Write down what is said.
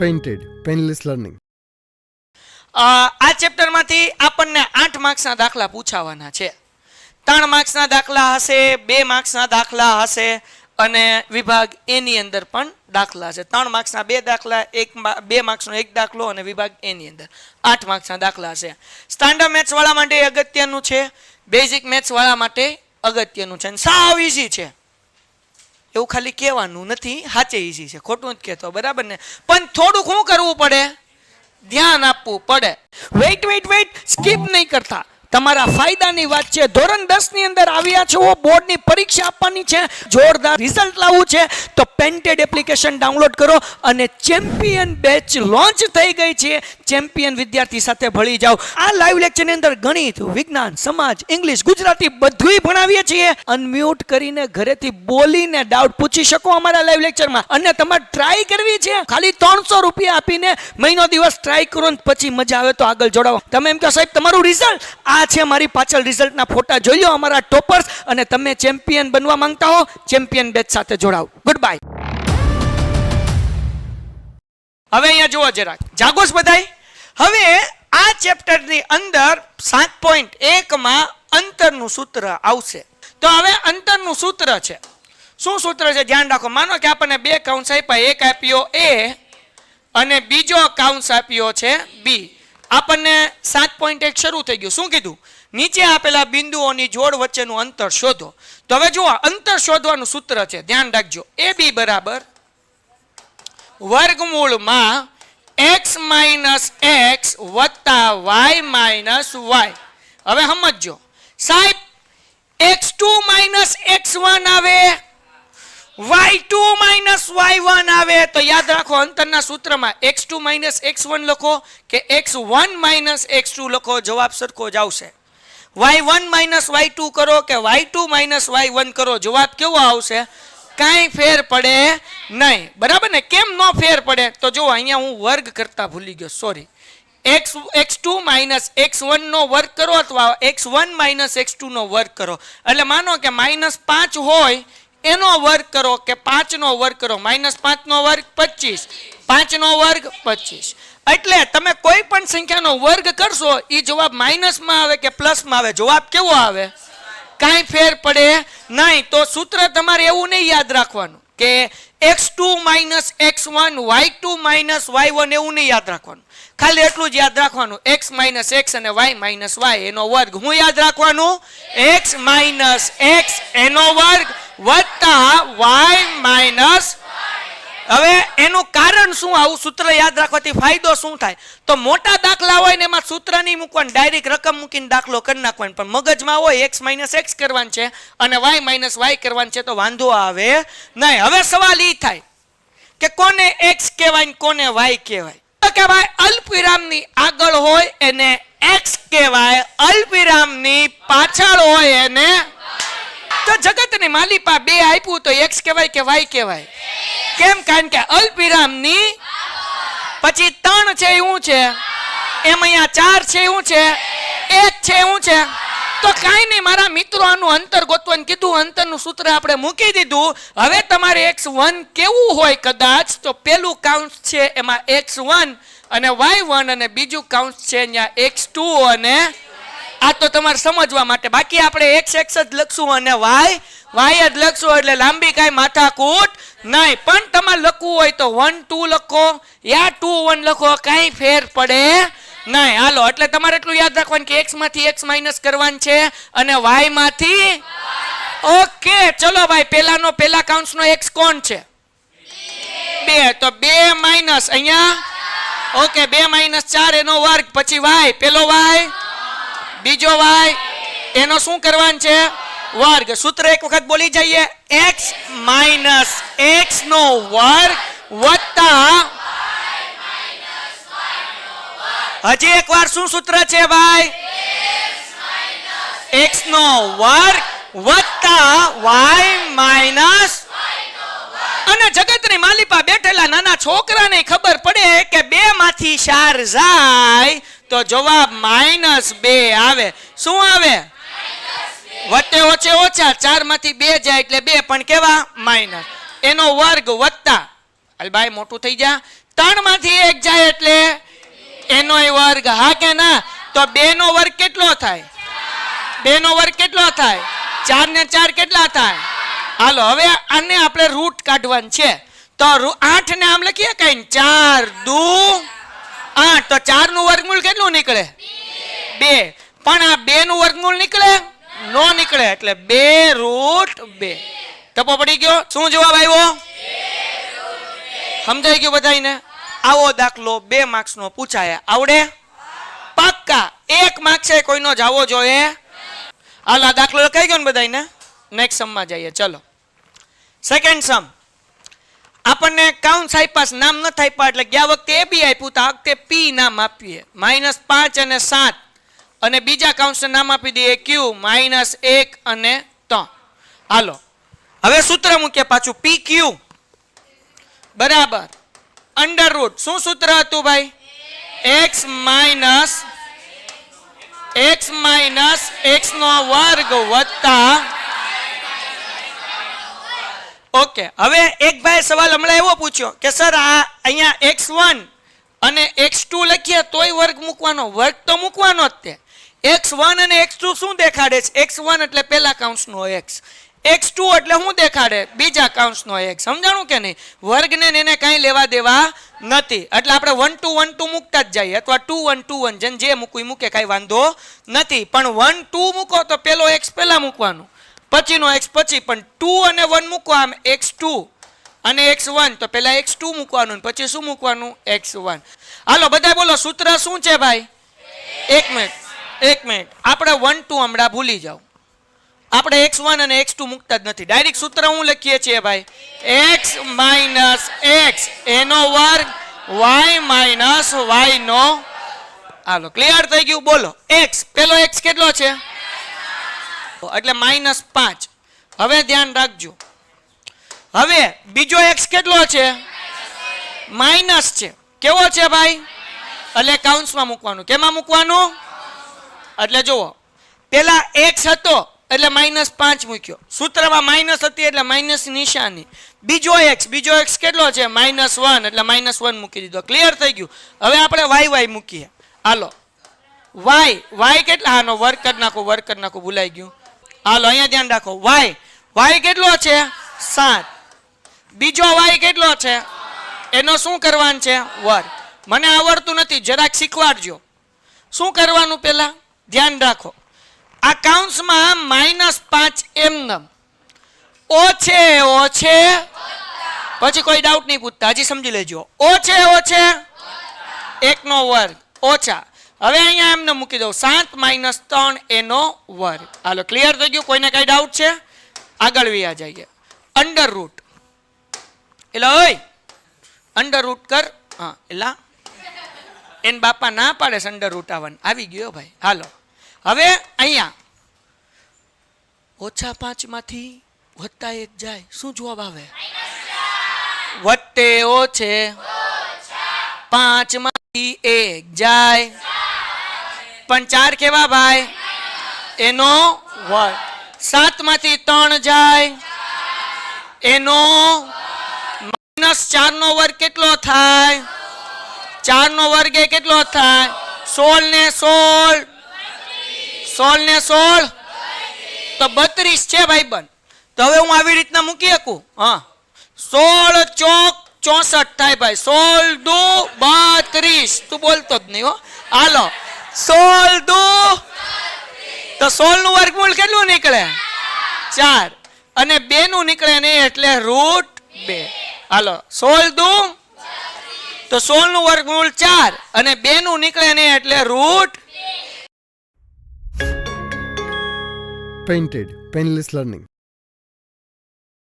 Painted painless learning. આ ચેપ્ટરમાંથી આપણને 8 માર્ક્સના દાખલા પૂછાવાના છે. 3 માર્ક્સના દાખલા હશે, 2 માર્ક્સના દાખલા હશે અને વિભાગ એ ની અંદર પણ દાખલા છે. 3 માર્ક્સના 2 દાખલા, 2 માર્ક્સનો 1 દાખલો અને વિભાગ એ ની અંદર 8 માર્ક્સના દાખલા છે. સ્ટાન્ડર્ડ મેથ્સ વાળા માટે અગત્યનું છે, બેઝિક મેથ્સ વાળા માટે અગત્યનું છે. સાવ ઈઝી છે, એવું ખાલી કહેવાનું નથી, સાચે ઈઝી છે, ખોટું જ કહેતો, બરાબર ને? પણ થોડુંક શું કરવું પડે? ધ્યાન આપવું પડે. વેઇટ સ્કીપ નહીં કરતા, તમારા ફાયદાની વાત છે. ધોરણ 10 ની અંદર આવ્યા છો, બોર્ડની પરીક્ષા આપવાની છે, જોરદાર રિઝલ્ટ લાવવું છે, તો પેન્ટેડ એપ્લિકેશન ડાઉનલોડ કરો અને ચેમ્પિયન બેચ લોન્ચ થઈ ગઈ છે. ચેમ્પિયન વિદ્યાર્થી સાથે ભળી જાઓ. આ લાઈવ લેક્ચરની અંદર ગણિત, વિજ્ઞાન, સમાજ, ઇંગ્લિશ, ગુજરાતી બધુંય ભણાવીએ છીએ. અનમ્યુટ કરીને ઘરેથી બોલીને ડાઉટ પૂછી શકો અમારા લાઈવ લેક્ચરમાં. અને તમારે ટ્રાય કરવી છે, ખાલી 300 રૂપિયા આપીને મહિનો દિવસ ટ્રાય કરો ને પછી મજા આવે તો આગળ જોડાવો. તમે એમ કહો સાહેબ તમારું રિઝલ્ટ આ છે, મારી પાછળ રિઝલ્ટના ફોટા જોઈ લો અમારા ટોપર્સ, અને તમે ચેમ્પિયન બનવા માંગતા હો, ચેમ્પિયન બેચ સાથે જોડાઓ. Good bye. હવે અહીંયા જુઓ જરાક, જાગોસ બધાય. હવે આ ચેપ્ટરની અંદર 7.1 માં અંતરનું સૂત્ર આવશે. તો હવે અંતરનું સૂત્ર છે. શું સૂત્ર છે? ધ્યાન રાખો. માનો કે આપણને 2 કૌંસ આપ્યા, એક આપ્યો A અને બીજો કૌંસ આપ્યો છે B. આપણને 7.1 શરૂ થઈ ગયું. શું કીધું? નીચે આપેલા બિંદુઓની જોડ વચ્ચેનું અંતર શોધો. તો હવે જુઓ, અંતર શોધવાનું સૂત્ર છે, ધ્યાન રાખજો. AB બરાબર વર્ગમૂળમાં x માઇનસ x વત્તા y માઇનસ y. હવે સમજો સાહેબ, x2 માઇનસ x1 આવે, y2 માઇનસ y1 આવે, તો યાદ રાખો અંતરના સૂત્રમાં x2 માઇનસ x1 લખો કે x1 માઇનસ x2 લખો, જવાબ સરખો જ આવશે. y1 માઇનસ y2 કરો કે y2 માઇનસ y1 કરો, જવાબ કેવો આવશે? કાંઈ ફેર પડે નહીં, બરાબર ને? કેમ નો ફેર પડે? તો જો અહીંયા હું વર્ગ કરતા ભૂલી ગયો, સોરી. x2 માઇનસ x1 નો વર્ગ કરો અથવા x1 માઇનસ x2 નો વર્ગ કરો. એટલે માનો કે -5 હોય એનો વર્ગ કરો કે 5 નો વર્ગ કરો. -5 નો વર્ગ 25, 5 નો વર્ગ 25. એટલે તમે કોઈ પણ સંખ્યાનો વર્ગ કરશો એ જવાબ માઇનસમાં આવે કે પ્લસમાં આવે, જવાબ કેવો આવે? કાંઈ ફેર પડે નહીં. તો સૂત્ર તમારે એવું નહીં યાદ રાખવાનું કે x2 minus x1 y2 minus y1, એવું નહીં યાદ રાખવાનું. ખાલી એટલું જ યાદ રાખવાનું, x માઇનસ x અને y માઇનસ y એનો વર્ગ. હું યાદ રાખવાનું? x માઇનસ x એનો વર્ગ વત્તા y માઇનસ. હવે એનું કારણ શું? આવું સૂત્ર યાદ રાખવાથી ફાયદો શું થાય? તો મોટા દાખલા હોય ને એમાં સૂત્ર નહીં મૂકવાનું, ડાયરેક્ટ રકમ મૂકીને દાખલો કરી નાખવાનો. પણ મગજમાં હોય x માઇનસ x કરવાનું છે અને y માઇનસ y કરવાનું છે, તો વાંધો આવે નહીં. હવે સવાલ એ થાય કે કોને x કહેવાય ને કોને y કહેવાય? તો કે ભાઈ અલ્પવિરામની આગળ હોય એને x કહેવાય, અલ્પવિરામની પાછળ હોય એને. તો જગતની માલિપા 2 આપ્યું તો x કહેવાય કે y કહેવાય? કેમ? કારણ કે અલ્પવિરામની પછી 3 છે એવું છે, એમ અહીંયા 4 છે એવું છે, 1 છે એવું છે. તો કાંઈ નહીં મારા મિત્રો, આનું અંતર ગોતવાનું કીધું, અંતરનું સૂત્ર આપણે મૂકી દીધું. હવે તમારે x1 કેવું હોય કદાચ, તો પેલું કાઉન્સ છે એમાં x1 અને y1 અને બીજું કાઉન્સ છે અહીંયા x2 અને આ તો તમારે સમજવા માટે. બાકી આપણે x જ લખશું અને y જ લખશું, એટલે લાંબી કાંઈ માથાકૂટ નહીં. પણ તમારે લખવું હોય તો 1 2 લખો યા 2 1 લખો, કાંઈ ફેર પડે નહીં. હાલો, એટલે તમારે એટલું યાદ રાખવાનું કે x માંથી x માઇનસ કરવાનું છે અને y માંથી. ઓકે, ચલો ભાઈ, પેલા કાઉન્સનો x કોણ છે? 2. તો 2 માઇનસ અહીંયા, ઓકે, 2 માઇનસ 4 એનો વર્ગ, પછી y, પેલો y બીજો y, એનો શું કરવાનું છે? વર્ગ. સૂત્ર એક વખત બોલી જઈએ, x માઇનસ x નો વર્ગ વત્તા. હજી એક વાર શું સૂત્ર છે ભાઈ? x નો વર્ગ વત્તા y માઇનસ. અને જગતની માલિપા બેઠેલા નાના છોકરાને ખબર પડે કે 2 માંથી 4 જાય તો જવાબ -2 આવે. શું આવે? વચ્ચે ઓછે ઓછા, 4 માંથી 2 જાય એટલે 2, પણ કેવા? માઇનસ. એનો વર્ગ વત્તા, અલબાઈ મોટું થઈ જા, 3 માંથી 1 જાય એટલે એનોય વર્ગ. હા કે ના? તો 2 નો વર્ગ કેટલો થાય? 2 નો વર્ગ કેટલો થાય? 4 ને 4 કેટલા થાય? હાલો હવે આને આપણે રૂટ કાઢવાનું છે. તો 8 ને આમ લખીએ કઈ 4 દુ 8. તો 4 નું વર્ગમૂળ કેટલું નીકળે? 2. પણ આ 2 નું વર્ગમૂળ નીકળે? નો નીકળે. એટલે 2√2. ટપો પડી ગયો. શું જવાબ આવ્યો? સમજાઈ ગયું બધાને? આવો દાખલો 2 માર્ક્સ નો પૂછાય. આવડે? પાક્કા 1 માર્ક્સ એ કોઈનો જાવો જોઈએ. હાલ આ દાખલો લખાઈ ગયો ને બધાને? નેક્સ્ટ સમ માં જઈએ. ચલો સેકન્ડ સમ. આપણને કાઉન્સ આપ્યા, નામ ન આપ્યા એટલે ગયા વખતે એ બી આપ્યું, તો આ વખતે પી નામ આપીએ. -5 અને 7 અને બીજા કાઉન્સને નામ આપી દઈએ ક્યુ -1 અને 3. હાલો હવે સૂત્ર મૂકીએ પાછું પી ક્યુ બરાબર અંડર રૂટ. શું સૂત્ર હતું ભાઈ? x માઇનસ x નો વર્ગ વત્તા. ઓકે હવે એક ભાઈ સવાલ હમણાં એવો પૂછ્યો કે સર આ અહીંયા x1 અને x2 લખીએ તોય વર્ગ મૂકવાનો. વર્ગ તો મૂકવાનો જ તે. x1 અને x2 શું દેખાડે છે? x1 એટલે પહેલા કાઉન્સનો x, x2 એટલે શું દેખાડે? બીજા કાઉન્સનો x. સમજાણું કે નહીં? વર્ગને એને કાંઈ લેવા દેવા નથી. એટલે આપણે 1 2 1 2 મૂકતા જ જઈએ, અથવા 2 1 2 1 જેને જે મૂકવું મૂકે, કાંઈ વાંધો નથી. પણ 1 2 મૂકો તો પેલો x પહેલા મૂકવાનું, પછીનો x પછી. પણ 2 અને 1 મૂકો આમ x2 અને x1 તો પહેલા x2 મૂકવાનું, પછી શું મૂકવાનું? x1. હાલો બધા બોલો સૂત્ર શું છે ભાઈ? એક મિનિટ આપણે 1 2 હમણાં ભૂલી જાઓ. આપણે x1 અને x2 મૂકતા જ નથી. ડાયરેક્ટ સૂત્ર હું લખીએ છીએ ભાઈ? x માઇનસ x એનો વર્ગ y માઇનસ y નો. હાલો ક્લિયર થઈ ગયું? બોલો x પેલો x કેટલો છે? એટલે -5. હવે ધ્યાન રાખજો. હવે બીજો x કેટલો છે? માઇનસ છે. કેવો છે ભાઈ? એટલે કાઉન્સમાં મૂકવાનું. કેમાં મૂકવાનું? એટલે જુઓ પેલા x હતો એટલે -5 મૂક્યો. સૂત્રમાં માઇનસ હતી એટલે માઇનસ નિશાની. બીજો x કેટલો છે? -1 એટલે -1 મૂકી દીધો. ક્લિયર થઈ ગયું? હવે આપણે y મૂકીએ. હાલો y કેટલા? આનો વર્ગ કરી નાખો ભૂલાઈ ગયું. હાલો અહીંયા ધ્યાન રાખો. y કેટલો છે? 7. બીજો y કેટલો છે? એનો શું કરવાનું છે? વર્ગ. મને આવડતું નથી, જરાક શીખવાડજો. શું કરવાનું પેલા? ધ્યાન રાખો. આ કાઉન્સમાં -5 એમ ઓ છે પછી કોઈ ડાઉટ નહીં પૂછતા, હજી સમજી લેજો. ઓ છે 1 નો વર્ગ ઓછા. હવે અહીંયા એમને મૂકી દઉં 7 - 3 એનો વર્ગ. હાલો ક્લિયર થઈ ગયું? કોઈને કઈ ડાઉટ છે? આગળ વ્યા જઈએ. અંડર રૂટ એટલે ઓય અંડર રૂટ કર. હા એલા એન બાપા ના પાડે છે અંડર રૂટ આવવાનું. આવી ગયો ભાઈ. હાલો હવે અહીંયા -5 માંથી +1 જાય. શું જવાબ આવે? વત્તે ઓછે 5 માંથી 1 જાય. પણ 4 કેવા ભાઈ? એનો વર્ગ. 7 માંથી 3 જાય એનો -4 નો વર્ગ કેટલો થાય? 4 નો વર્ગ એ કેટલો થાય? 16 ને 16 તો 32 છે ભાઈ બન. તો હવે હું આવી રીતના મૂકી શકું. હા 16 ચોક 64 થાય ભાઈ. 16 દુ 32. તું બોલતો જ નહીં હો. હાલો 16 દુ તો 16 નું વર્ગમૂળ કેટલું નીકળે? 4 અને 2 નું નીકળે ને એટલે √2. હાલો 16 દુ તો 16 નું વર્ગમૂળ 4 અને 2 નું નીકળે ને એટલે √. Painted, Painless Learning.